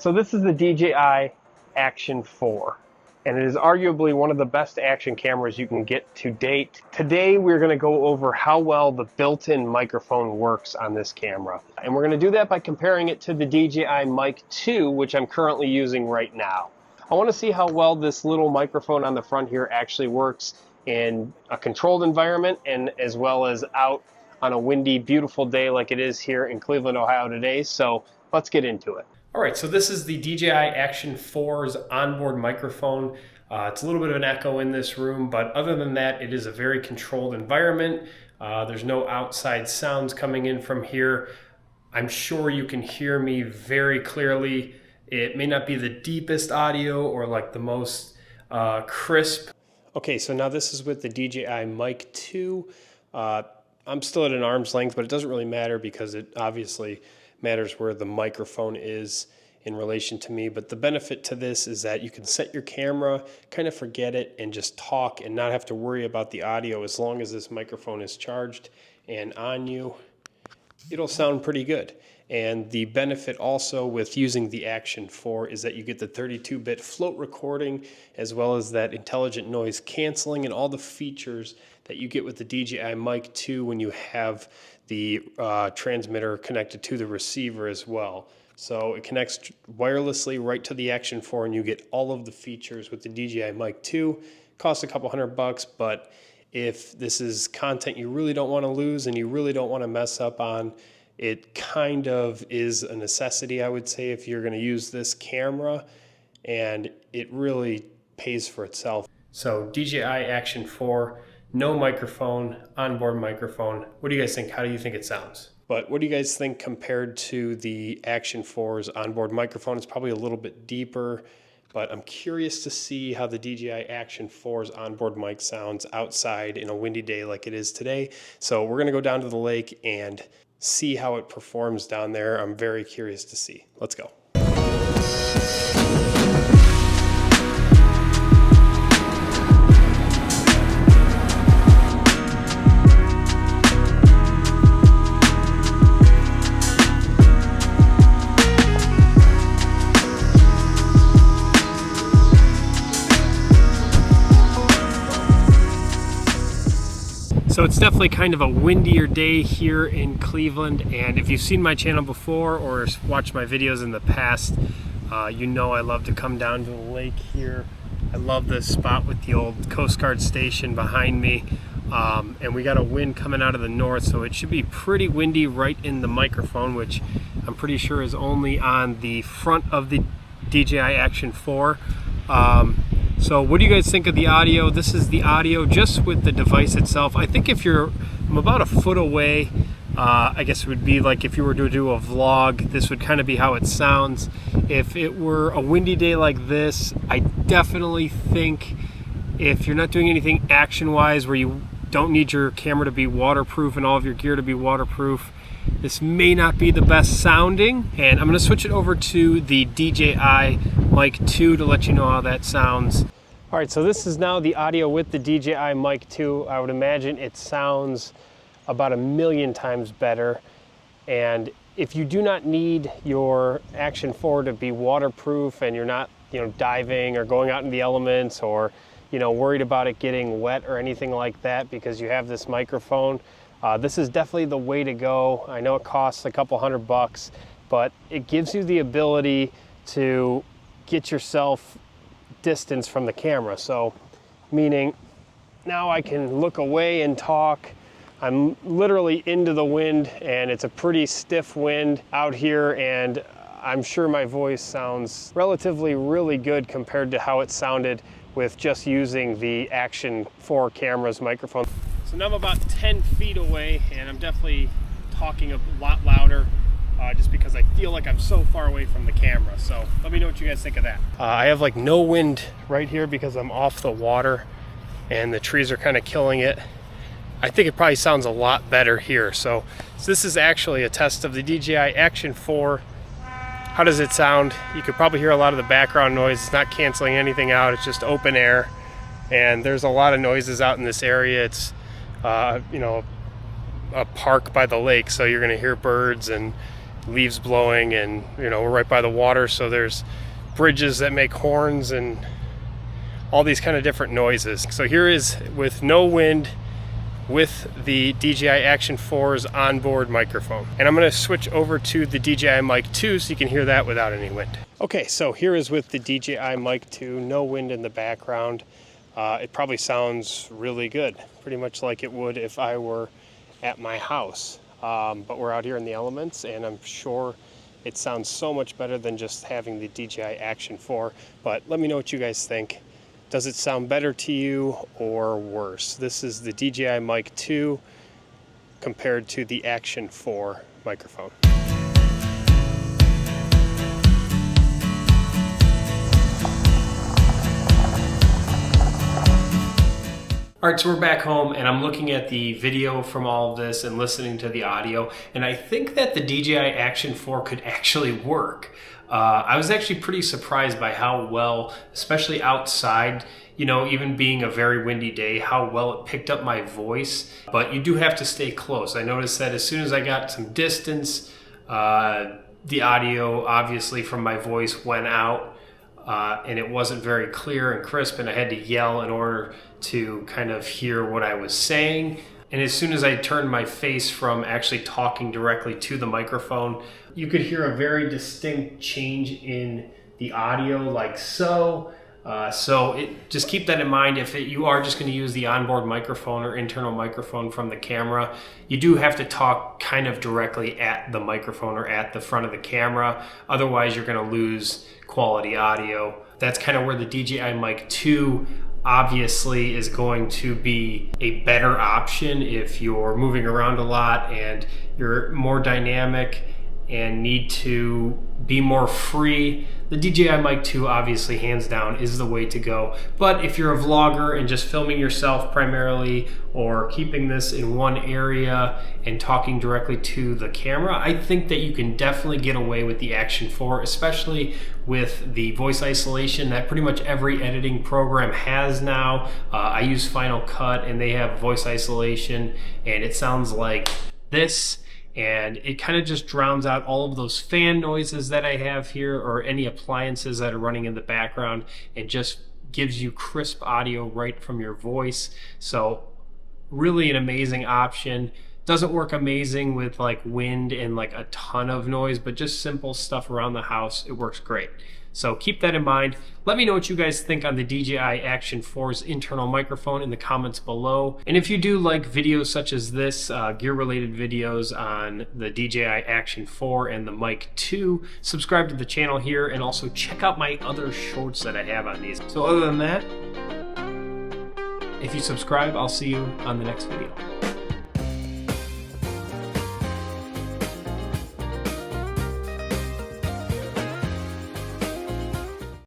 So this is the DJI Action 4, and it is arguably one of the best action cameras you can get to date. Today we're going to go over how well the built-in microphone works on this camera. And we're going to do that by comparing it to the DJI Mic 2, which I'm currently using right now. I want to see how well this little microphone on the front here actually works in a controlled environment and as well as out on a windy, beautiful day like it is here in Cleveland, Ohio today. So let's get into it. All right, so this is the DJI Action 4's onboard microphone. It's a little bit of an echo in this room, but other than that, it is a very controlled environment. There's no outside sounds coming in from here. I'm sure you can hear me very clearly. It may not be the deepest audio or like the most crisp. Okay, so now this is with the DJI Mic 2. I'm still at an arm's length, but it doesn't really matter because it obviously matters where the microphone is in relation to me. But the benefit to this is that you can set your camera, kind of forget it, and just talk and not have to worry about the audio. As long as this microphone is charged and on you, it'll sound pretty good. And the benefit also with using the Action 4 is that you get the 32-bit float recording as well as that intelligent noise canceling and all the features that you get with the DJI Mic 2 when you have the transmitter connected to the receiver as well. So it connects wirelessly right to the Action 4 and you get all of the features with the DJI Mic 2. Costs a couple $100, but if this is content you really don't want to lose and you really don't want to mess up on, it kind of is a necessity, I would say, if you're going to use this camera, and it really pays for itself. So DJI Action 4, no microphone, onboard microphone. What do you guys think? How do you think it sounds? But what do you guys think compared to the Action 4's onboard microphone? It's probably a little bit deeper, but I'm curious to see how the DJI Action 4's onboard mic sounds outside in a windy day like it is today. So we're going to go down to the lake and see how it performs down there. I'm very curious to see. Let's go. So it's definitely kind of a windier day here in Cleveland, and if you've seen my channel before or watched my videos in the past, you know I love to come down to the lake here. I love this spot with the old Coast Guard station behind me, and we got a wind coming out of the north, so it should be pretty windy right in the microphone, which I'm pretty sure is only on the front of the DJI Action 4. So what do you guys think of the audio? This is the audio just with the device itself. I think I'm about a foot away. I guess it would be like if you were to do a vlog, this would kind of be how it sounds. If it were a windy day like this, I definitely think if you're not doing anything action-wise where you don't need your camera to be waterproof and all of your gear to be waterproof, this may not be the best sounding. And I'm going to switch it over to the DJI Mic 2 to let you know how that sounds. All right, so this is now the audio with the DJI Mic 2. I would imagine it sounds about 1,000,000 times better. And if you do not need your Action 4 to be waterproof and you're not, diving or going out in the elements or, worried about it getting wet or anything like that because you have this microphone, this is definitely the way to go. I know it costs a couple $100, but it gives you the ability to get yourself distance from the camera. So meaning now I can look away and talk. I'm literally into the wind and it's a pretty stiff wind out here, and I'm sure my voice sounds relatively really good compared to how it sounded with just using the Action 4 camera's microphone. So now I'm about 10 feet away and I'm definitely talking a lot louder just because I feel like I'm so far away from the camera. So let me know what you guys think of that. I have like no wind right here because I'm off the water and the trees are kind of killing it. I think it probably sounds a lot better here. So this is actually a test of the DJI Action 4. How does it sound? You could probably hear a lot of the background noise. It's not canceling anything out. It's just open air. And there's a lot of noises out in this area. It's, a park by the lake. So you're going to hear birds and leaves blowing, and we're right by the water, so there's bridges that make horns and all these kind of different noises. So here is with no wind with the DJI Action 4's onboard microphone. And I'm going to switch over to the DJI Mic 2 so you can hear that without any wind. Okay, so here is with the DJI Mic 2, no wind in the background. It probably sounds really good, pretty much like it would if I were at my house. But we're out here in the elements, and I'm sure it sounds so much better than just having the DJI Action 4. But let me know what you guys think. Does it sound better to you or worse? This is the DJI Mic 2 compared to the Action 4 microphone. All right, so we're back home, and I'm looking at the video from all of this and listening to the audio, and I think that the DJI Action 4 could actually work. I was actually pretty surprised by how well, especially outside, even being a very windy day, how well it picked up my voice. But you do have to stay close. I noticed that as soon as I got some distance, the audio obviously from my voice went out, and it wasn't very clear and crisp, and I had to yell in order to kind of hear what I was saying. And as soon as I turned my face from actually talking directly to the microphone, you could hear a very distinct change in the audio, like so. Just keep that in mind. If you are just going to use the onboard microphone or internal microphone from the camera, you do have to talk kind of directly at the microphone or at the front of the camera. Otherwise, you're going to lose quality audio. That's kind of where the DJI Mic 2 obviously is going to be a better option if you're moving around a lot and you're more dynamic and need to be more free. The DJI Mic 2 obviously hands down is the way to go. But if you're a vlogger and just filming yourself primarily, or keeping this in one area and talking directly to the camera, I think that you can definitely get away with the Action 4, especially with the voice isolation that pretty much every editing program has now. I use Final Cut and they have voice isolation, and it sounds like this. And it kind of just drowns out all of those fan noises that I have here or any appliances that are running in the background, and just gives you crisp audio right from your voice. So really an amazing option. Doesn't work amazing with like wind and like a ton of noise, but just simple stuff around the house, it works great. So keep that in mind. Let me know what you guys think on the DJI Action 4's internal microphone in the comments below. And if you do like videos such as this, gear-related videos on the DJI Action 4 and the Mic 2, subscribe to the channel here, and also check out my other shorts that I have on these. So other than that, if you subscribe, I'll see you on the next video.